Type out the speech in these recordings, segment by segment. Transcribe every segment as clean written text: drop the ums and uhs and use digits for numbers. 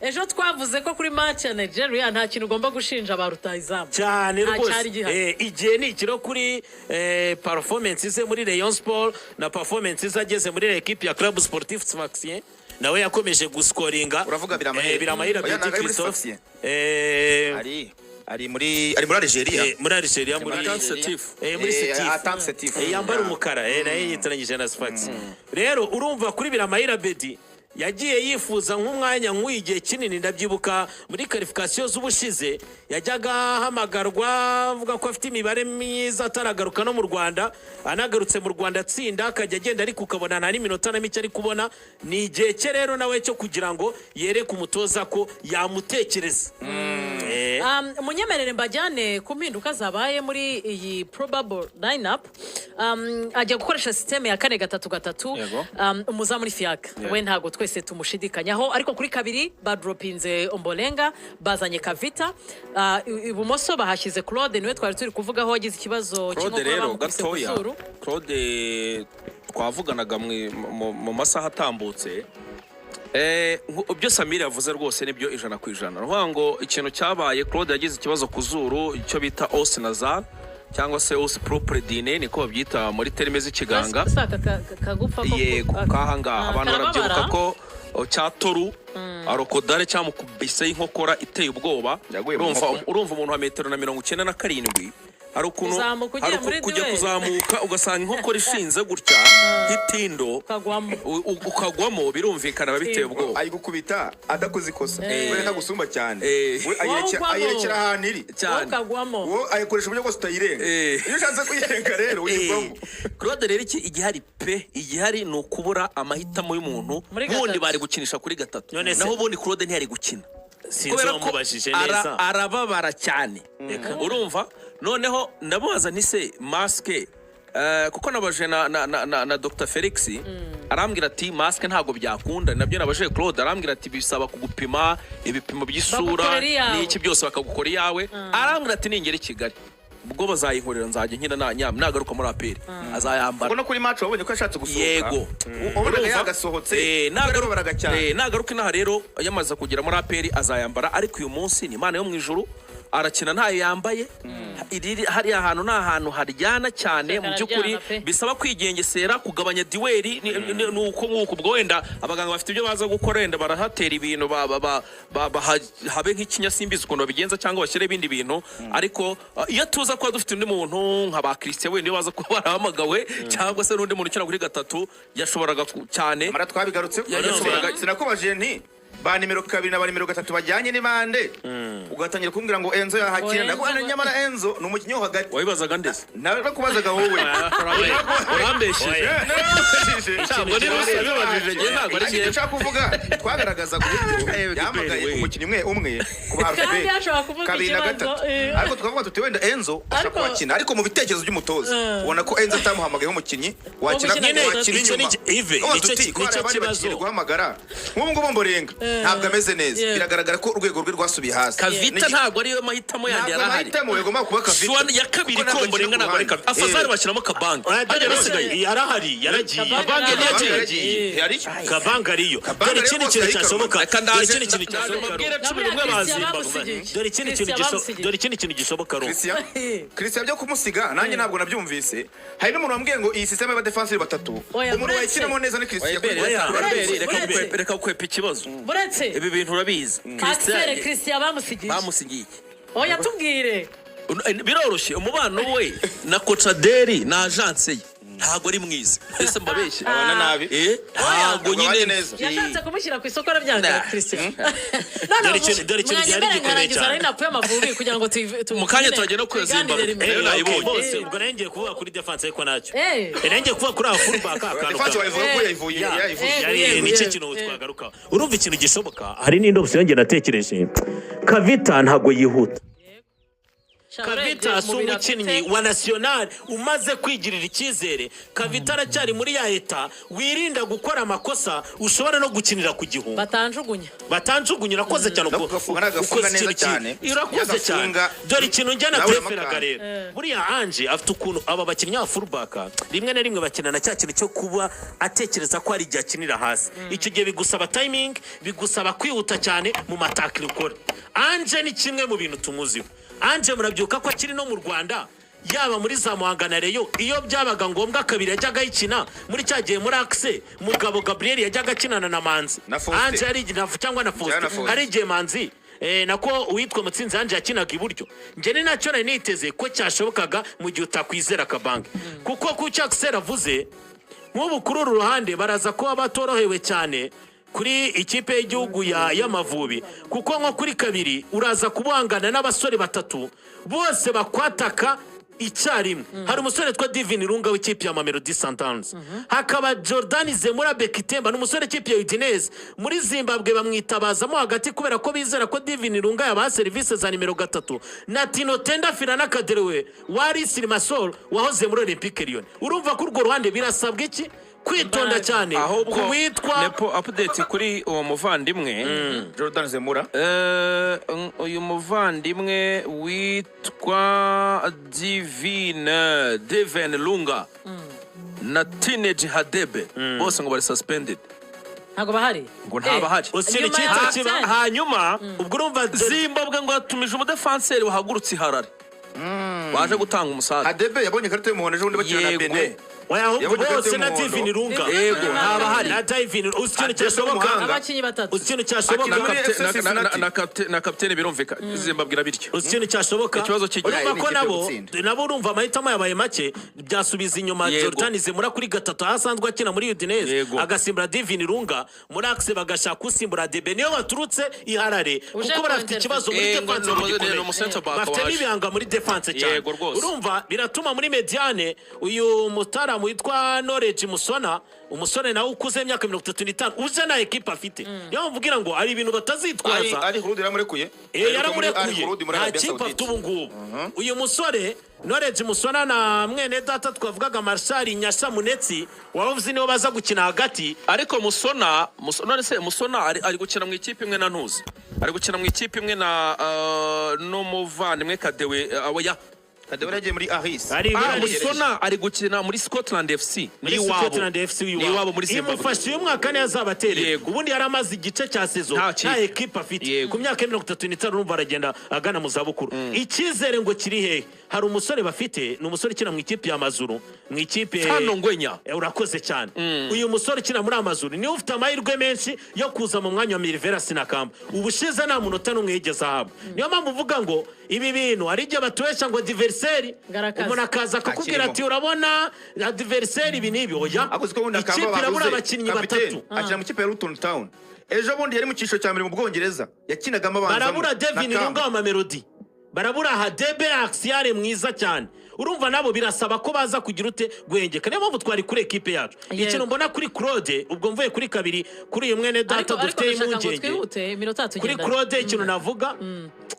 ejo twavuze ko kuri match ya Nigeria nta kintu ugomba gushinja ba rutahizamu cyane rwose igihe ni ikiro kuri performance ze muri Rayon Sport na performance ze ageze muri equipe ya Club Sportif Sfaxien nawe yakomeje guskoringa uravuga Biramahire Petit Christophe ari muri Algeria muri Algeria muri Setif yambara umukara naye yitaranyije na Sfax rero urumva kuri Biramahire Bedi yagiye yifuza nk'umwanya nk'uyigiye kinini ndabyibuka muri qualification z'ubushize yajyaga hamagarwa avuga ko afite imibare myiza ataragaruka no mu Rwanda anagarutse mu Rwanda atsinda akajya agenda ariko ukabona nta n'iminota na mike ari kubona ni igihe cye rero nawe cyo kugira ngo yereke umutoza ko yamutekereza munyemerere mbajyane ku mpinduka zabaye muri iyi probable lineup ajya gukoresha systeme ya 4-3-3 umuzamu ni Fiaka we ntago twese tumushidikanyaho ariko kuri kabiri badropinze Ombolenga bazanye Kavita ibumoso bahashyize Claude niwe twari turi kuvugaho wagize ikibazo rero gatoya Claude twavuganaga mu masaha atambutse ibyo Samir yavuze rwose nibyo 100%. Ruvuga ngo ikintu cyabaye Claude yagize ikibazo ku zuru icyo bita os nasal cyangwa se os propre dine niko babyita muri terime z'ikiganga yego kahangaha abantu barabyibuka ko cyatoru arokodare cyamukubise inkokora iteye ubwoba urumva umuntu wa 197 hari ukuntu kujya kuzamuka ugasanga inkokora ishinze gutya hitindo ukagwamo birumvikana babiteye ubwoba ari gukubita adakoze ikosa we ntagusumba cyane ayerekera ahantu iri ukagwamo ayikoresha uburyo bwose utayirenga iyo ushatse kuyirenga rero uyigwamo Claude rero igihari ni ukubura amahitamo y'umuntu bundi bari gukinisha kuri gatatu naho ubundi Claude ntiyari gukina kubera ko arababara cyane urumva noneho ndamubaza nise maske kuko nabaje na Dr Felix arambwira ati maske ntago byakunda nabyo nabaje Claude arambwira ati bisaba kugupima ibipimo by'isura n'iki byose bakagukora yawe arambwira ati ningere i Kigali ubwo bazayihorera nzajye nkina nagaruka muri aperi azayambara ubwo kuri match wabonye ko yashatse gusohoka yego ubona yagasohotse nagaruka cyane nagaruka inaha rero yamaze kugira muri aperi azayambara ariko uyu munsi ni Imana yo mu ijuru arakina ntayo yambaye hari ahantu n'ahantu haryana cyane mu by'ukuri bisaba kwigengesera kugabanya duweri nuko ubwo wenda abaganga bafite ibyo baza gukora wenda barahatera ibintu habe nk'ikinyasimbizi ukuntu babigenza cyangwa bashyira ibindi bintu ariko iyo tuza kuba dufite undi muntu nka ba Christian wenda baza kuba barahamagawe cyangwa se n'undi muntu ukina kuri gatatu yashoboraga cyane mara twabigarutse sinakubaje nti ba nimero 2 na ba nimero 3 bajyanye ni bande ugatangira kumbwira ngo Enzo yahakira ndakubana nyamara Enzo numukinyi wo hagati wabibazaga ndese nawe bakubazaga wowe urambeshije cyangwa ni bose bibajije nge ntago ari cyo nshaka kuvuga twagaragaza kuburyo yamagaye umukinyi umwe kuba RFB kabiri na gatatu ariko tukavuga tuti wenda Enzo ashaka wakina ariko mu bitekerezo by'umutoza ubona ko Enzo atamuhamagaye umukinyi wakina inyuma nicyo kibazo guhamagara nk'ubwo Ombolenga ntabwo ameze neza biragaragara ko urwego rwe rwasubiye hasi Kavita ntabwo ariyo mahitamo yandi yarahari yagomba kuba Kavita ya kabiri ko Ombolenga ntabwo ari Kavita afazari bashyiramo Kabanga yarahari yaragiye Kabanga yagiye Kabanga ariyo dore ikindi kintu cyashoboka dore ikindi kintu gishoboka Christian byo kumusiga nanjye ntabwo nabyumvise hari n'umuntu wambwiye ngo iyi system y'abadefenseur batatu umuntu wayikinamo neza ni Christian reka gukwepa ikibazo buretse ibi bintu urabizi Christian bamusigiye oya tubwire biroroshye umubano we na Coachaderi na agence ye ntago ari mwiza ese mbabeshye abana nabi ntago nyine neza yashatse kumushyira ku isoko arabyanga Christian dore ikintu byari gikomeye cyane napuye amavubi kugira ngo mu kanya turagenda ku Zimbabwe rero nayibonye bose ubwo nengeye kuvuga kuri defense ariko nacyo nengeye kuvuga kuri aba fullback defense wayivuga ko yayivuye nicyo kintu twagaruka urumva ikintu gishoboka hari n'indi option nge natekereje Kavita ntago yihuta Kavita si umukinnyi wa national umaze kwigirira icyizere. Kavita aracyari muri ya eta wirinda gukora amakosa ushobora no gukinira ku gihumbi. Batanjugunya urakoze cyane ukoze neza cyane. Irakoze cyane. Dore ikintu njyana preferaga rero. Buriya Ange afite ukuntu aba bakinnyi ba fullback rimwe na rimwe bakinana cya kintu cyo kuba atekereza ko ari igihe akinira hasi. Icyo gihe bigusaba timing, bigusaba kwihuta cyane mu matakli ukora. Ange ni kimwe mu bintu tumuziho. Ange murabyuka ko akiri no mu Rwanda yaba muri za Muhanga Reyo iyo byabaga ngombwa kabiri yajyaga yikina muri cyagiye muri Axe Mugabo Gabriel yajyaga akinana na Manzi. Ange ari cyangwa na Faustin ari igihe Manzi nako uwitwa Mutsinzi Ange yakinaga iburyo. Nje ni nacyo nari niteze ko cyashobokaga mu gihe utakwizera Kabange kuko ku cyakisera avuze nk'ubu kuri uru ruhande baraza ko abatorohewe cyane kuri ikipe y'igihugu y'Amavubi kuko nko kuri kabiri uraza kubangana n'abasore batatu bose bakwataka icyarimwe. Hari umusore twa Divin Lunga w'ikipe ya Mamelodi Sundowns, hakaba Jordan Zemura Bekitemba n'umusore w'ikipe ya Udinese. Muri Zimbabwe bamwitabazamo hagati kubera ko bizera ko Divin Lunga yabaha serivisi za nimero 3 na Tino Tenda Firana Kaderewe wari Silimasol wahoze muri Olympique Lyon. Urumva ko urwo ruhande birasabwa iki kwitonda cyane kuwitwa nepo update kuri uwo muvandimwe Jordan Zemura. Uyu muvandimwe witwa Devin Lunga na Teenage Hadebe bose ngo bari suspended. Ntago bahari ngo ntabahari hanyuma ubwo urumva Zimbabwe ngo yatumije umudefanseri wahagurutse Harare waje gutanga umusaza. Hadebe yabonye karite y'umuhondo ejo bundi bakina na Benin. bose na Divin Lunga yego ntabahari na Divin usikene cyashoboka abakinyi batatu usikene cyashoboka na kapiteni birumvika Zimbabwe bityo usikene cyashoboka ikibazo kigiye ko nabo urumva amahitamo yabaye make byasubiza inyuma Jordan Zemura kuri gatatu ahasanzwe akina muri Udinese agasimbura Divin Lunga muri Axe bagashaka usimbura Debe niyo baturutse iharare kuko barafite ikibazo muri defense bafite n'ibihanga muri defense cyane urumva biratuma muri mediane uyu mutara witwa Knowledge Musona umusore nawe ukuze imyaka 35 uje na equipe afite niyo mvugira ngo ari ibintu batazitwaza ari Hurudi yaramurekuye nta kipe afite ubu ngubu uyu musore Knowledge Musona na mwene data twavugaga Marshal Nyasha Munetsi wavuze niho baza gukina hagati ariko Musona ari gukina mu ikipe imwe na Ntuzi ari gukina mu ikipe imwe na n'umuvandimwe Kadewe oya Kadewe yagiye muri Ahis Musona ari gukina muri Scotland FC ni wabo muri Zimbabwe imufashe uyu mwaka ne yazabatere ubundi yaramaze igice cya season nta equipe afite ku myaka 35 urumva aragenda agana mu zabukuru ikizere ngo kiri he hari umusore bafite ni umusore kina mu ikipe ya Mazuru mu ikipe hano Ngwenya urakoze cyane uyu musore kina muri Amazuru ni ufite amahirwe menshi yo kuza mu mwanya wa Milivera Sinakamba ubushize nta munota n'umwe yigeze ahaba niyo mpamvu uvuga ngo ibi bintu ari byo batuwesha ngo adversaire umuntu akaza kukubwira ati urabona adversaire ibi nibi oya ikipe irabura abakinnyi batatu akina mu kipe ya Luton Town ejo bundi yari mu cyiciro cya mbere mu Bwongereza yakinagamo abanza barabura Devin Lunga wa Mamelodi barabura Hadebe Axiare mwiza cyane urumva nabo birasaba ko baza kugira ute guhengeka niyo mpamvu twari kuri equipe yacu ikintu mbona kuri Claude ubwo mvuye kuri kabiri kuri uyu mwene data dufite impungenge kuri Claude ikintu navuga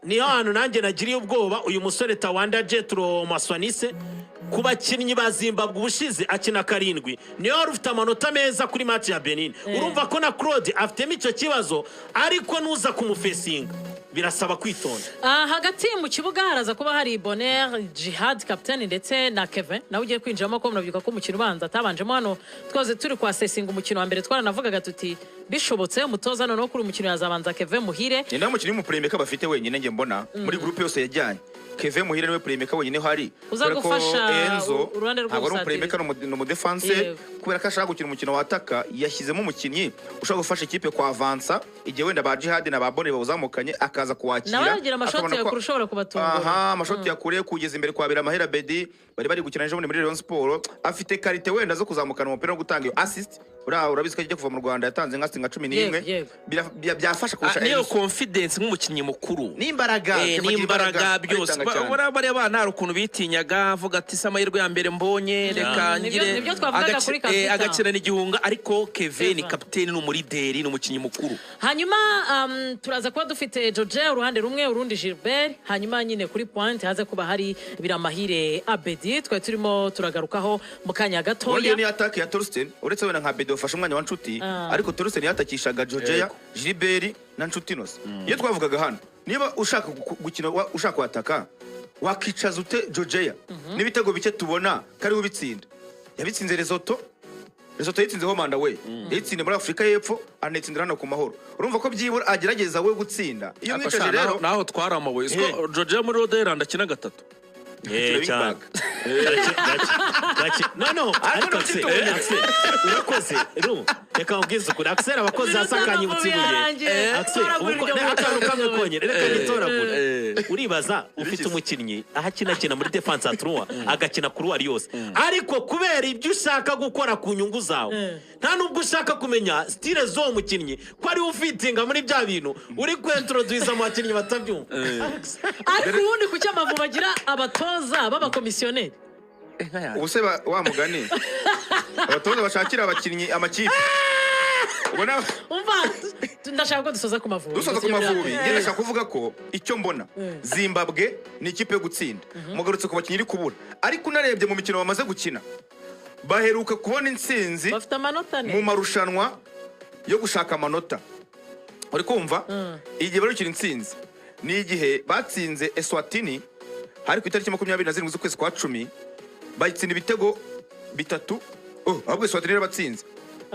niyo hantu nanjye nagiriye ubwoba uyu musore Tawanda Jetro Maswanise ku bakinnyi ba Zimbabwe ubushize akina 7 niyo rufite amanota meza kuri match ya Benin urumva ko na Claude afitemo icyo kibazo ariko nuza kumufesinga birasaba kwitonda hagati mu kibuga haraza kuba hari Bonheur Jihad captain ndetse na Kevin nawe ugiye kwinjiramo ko munavyuka ko umukino ubanza atabanjemo hano twaze turi kwa assessing umukino wa mbere twaranavugaga tuti bishobotse umutoza none kuri umukino yazabanza Kevin Muhire ni nawe umukino w'umuplaymaker bafite wenyine nge mbona muri groupe yose yajyanye Kevin Muhire niwe playmaker wenyine hari uzagufasha Enzo urwande rw'ubusatirizi playmaker no defense kubera ko ashaka gukina umukino wa ataka yashyizemo umukinnyi ushaka gufasha ikipe kwa avansa igihe wenda ba Jihad na ba Bone bawuzamukanye akaza kuwakira nabagira amashoti ya kurushobora kubatungura amashoti yakuriye kugeza imbere kwa Biramahera Bedi bari gukina ejo muri Rayon Sport afite karite wenda zo kuzamukana umupira no gutanga iyo assist urabizi ko ajya kuva mu Rwanda yatanze nka 11 byafasha kurusha niyo confidence nk'umukinnyi mukuru n'imbaraga byose bariya bana hari ukuntu bitinyaga avuga ati se amahirwe ya mbere mbonye reka ngire agakirana igihunga ariko Kevin ni kapiteni n'umurideri n'umukinnyi mukuru. Hanyuma turaza kuba dufite George uruhande rumwe urundi Gilbert, hanyuma nyine kuri point haze kuba hari Biramahire Abedi twe turimo turagarukaho mu kanya gatoya. Iyo ni attack ya Torsten uretse wena nka Abedi ufashe umwanya wa Nshuti ariko Torsten yatakishaga George Gilbert na Nshuti Innocent. Iyo twavugaga hano niba ushaka gukina ushaka kwataka wakicaza ute George n'ibitego bike tubona kari ubitsinda yabitsinze Lesotho yitsinzeho Manda we yitsinde muri Afrika y'Epfo anetsindira hano ku Mahoro. Urumva ko byibura agerageza we gutsinda iyo mwicaje rero naho twaramuboye George muri Roderland akina 3 cyane no ariko urakoze reka ubwize ukuri Axel abakozi asakanye ubutsibuye Axel akantu kamwe konyere reka nitoragura uribaza ufite umukinnyi ahakina muri defense atruwa agakina kuri wari yose ariko kubera ibyo ushaka gukora ku nyungu zawe nta nubwo ushaka kumenya style zo mukinnyi ko ari ufitinga muri bya bintu uri kwintroduce mu bakinnyi batabyumva ariko ubundi kuki Amavubi bagira abatoza baba komisioneri ubuse wa mugani abatoza bashakira abakinnyi amakipe ubona umva ndashaka ko dusoza ku Mavubi ndashaka kuvuga ko icyo mbona Zimbabwe ni ikipe yo gutsinda mugarutse ku bakinnyi iri kubura ariko unarebye mu mikino bamaze gukina baheruka kubona intsinzi bafite amanota mu marushanwa yo gushaka amanota uri kumva igihe barukira intsinzi ni igihe batsinze Eswatini hari ku itariki 27 z'ukwezi kwa 10 bayitsinda ibitego 3 ahubwo Eswatini rero batsinze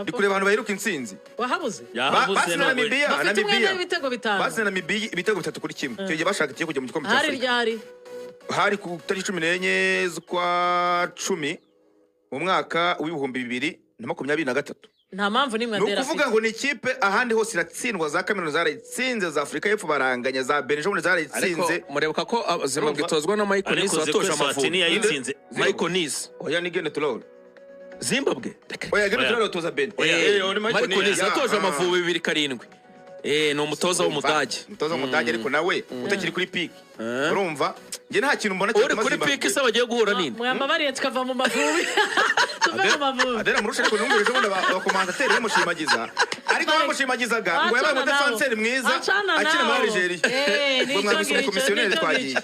ndi kureba abantu baheruka intsinzi wahabuze basi na Namibia ibitego 5 basi na Namibia ibitego 3 kuri kimwe cyo gihe bashaka igiye kujya mu gikombe cy'Afrika hari ku itariki 14 z'ukwa 10 mu mwaka w'ibihumbi 2023 nta mpamvu nimwe adera kuvuga ngo ni ikipe ahandi hose iratsindwa za Cameroon zaratsinze za Afrika y'Epfo baranganya za Belgium zaratsinze murebuka ko Zimbabwe itozwa na Michael Nice watoje Amavubi yayitsinze Michael Nice oya ni Gene Tulole Zimbabwe oya Gene Tulole toza Ben Michael Nice watoje Amavubi 2-7 ni umutoza w'Umudage umutoza w'Umudage ariko nawe utakiri kuri peak urumva nge nta kintu mbona cyo muri peak se bagiye guhura nini mwambabariye tukava mu Mavubi tuve mu Mavubi adera murusha ariko numvise ngo abakomandateri bamushimagiza ariko bamushimagizaga ngo yabaye umudefanseri mwiza akina muri Algeria ngo mwabise komisiyoneri twagiye